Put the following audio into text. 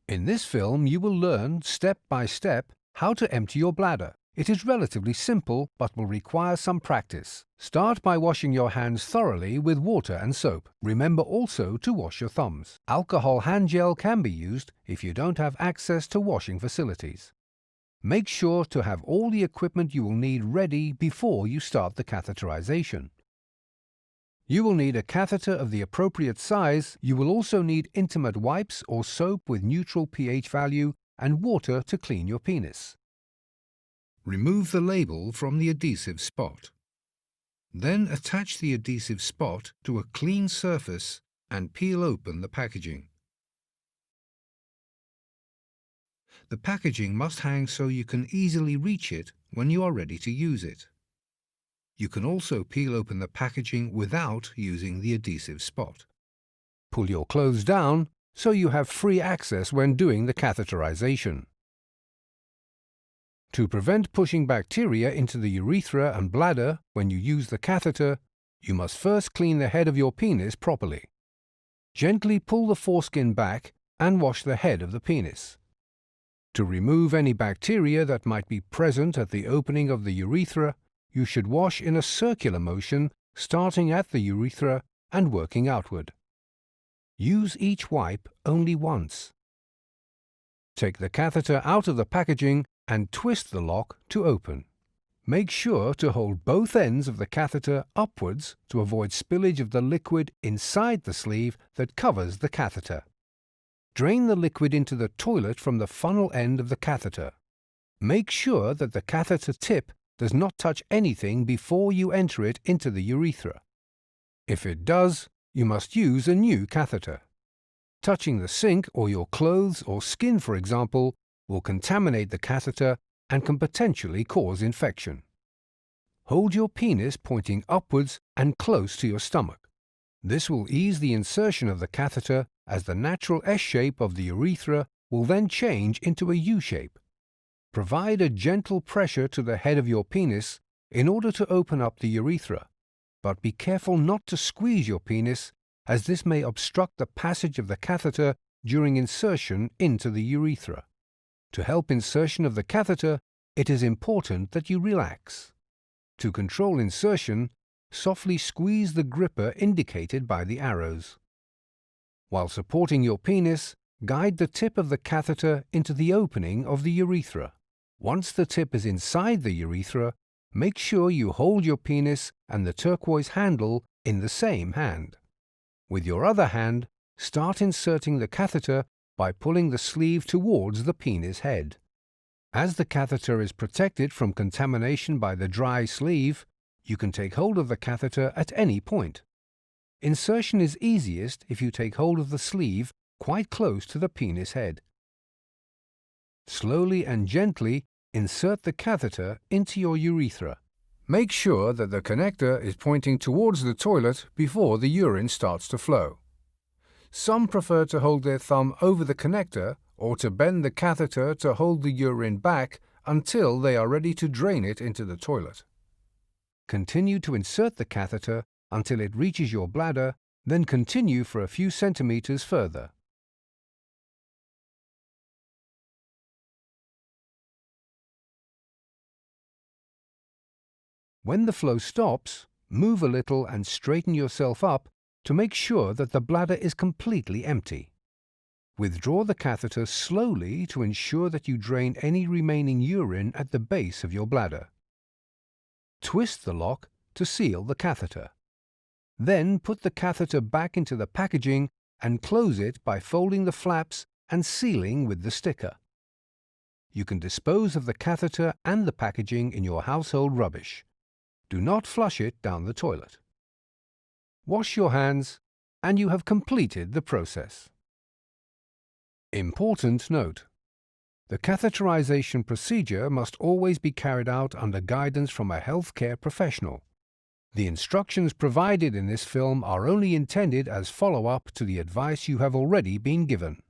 In this film, you will learn step by step how to empty your bladder. It is relatively simple but will require some practice. Start by washing your hands thoroughly with water and soap. Remember also to wash your thumbs. Alcohol hand gel can be used if you don't have access to washing facilities. Make sure to have all the equipment you will need ready before you start the catheterization. You will need a catheter of the appropriate size. You will also need intimate wipes or soap with neutral pH value and water to clean your penis. Remove the label from the adhesive spot. Then attach the adhesive spot to a clean surface and peel open the packaging. The packaging must hang so you can easily reach it when you are ready to use it. You can also peel open the packaging without using the adhesive spot. Pull your clothes down so you have free access when doing the catheterization. To prevent pushing bacteria into the urethra and bladder when you use the catheter, you must first clean the head of your penis properly. Gently pull the foreskin back and wash the head of the penis. To remove any bacteria that might be present at the opening of the urethra, you should wash in a circular motion, starting at the urethra and working outward. Use each wipe only once. Take the catheter out of the packaging and twist the lock to open. Make sure to hold both ends of the catheter upwards to avoid spillage of the liquid inside the sleeve that covers the catheter. Drain the liquid into the toilet from the funnel end of the catheter. Make sure that the catheter tip does not touch anything before you enter it into the urethra. If it does, you must use a new catheter. Touching the sink or your clothes or skin, for example, will contaminate the catheter and can potentially cause infection. Hold your penis pointing upwards and close to your stomach. This will ease the insertion of the catheter, as the natural S shape of the urethra will then change into a U shape. Provide a gentle pressure to the head of your penis in order to open up the urethra, but be careful not to squeeze your penis, as this may obstruct the passage of the catheter during insertion into the urethra. To help insertion of the catheter, it is important that you relax. To control insertion, softly squeeze the gripper indicated by the arrows. While supporting your penis, guide the tip of the catheter into the opening of the urethra. Once the tip is inside the urethra, make sure you hold your penis and the turquoise handle in the same hand. With your other hand, start inserting the catheter by pulling the sleeve towards the penis head. As the catheter is protected from contamination by the dry sleeve, you can take hold of the catheter at any point. Insertion is easiest if you take hold of the sleeve quite close to the penis head. Slowly and gently insert the catheter into your urethra. Make sure that the connector is pointing towards the toilet before the urine starts to flow. Some prefer to hold their thumb over the connector or to bend the catheter to hold the urine back until they are ready to drain it into the toilet. Continue to insert the catheter until it reaches your bladder, then continue for a few centimeters further. When the flow stops, move a little and straighten yourself up to make sure that the bladder is completely empty. Withdraw the catheter slowly to ensure that you drain any remaining urine at the base of your bladder. Twist the lock to seal the catheter. Then put the catheter back into the packaging and close it by folding the flaps and sealing with the sticker. You can dispose of the catheter and the packaging in your household rubbish. Do not flush it down the toilet. Wash your hands, and you have completed the process. Important note: the catheterization procedure must always be carried out under guidance from a healthcare professional. The instructions provided in this film are only intended as follow-up to the advice you have already been given.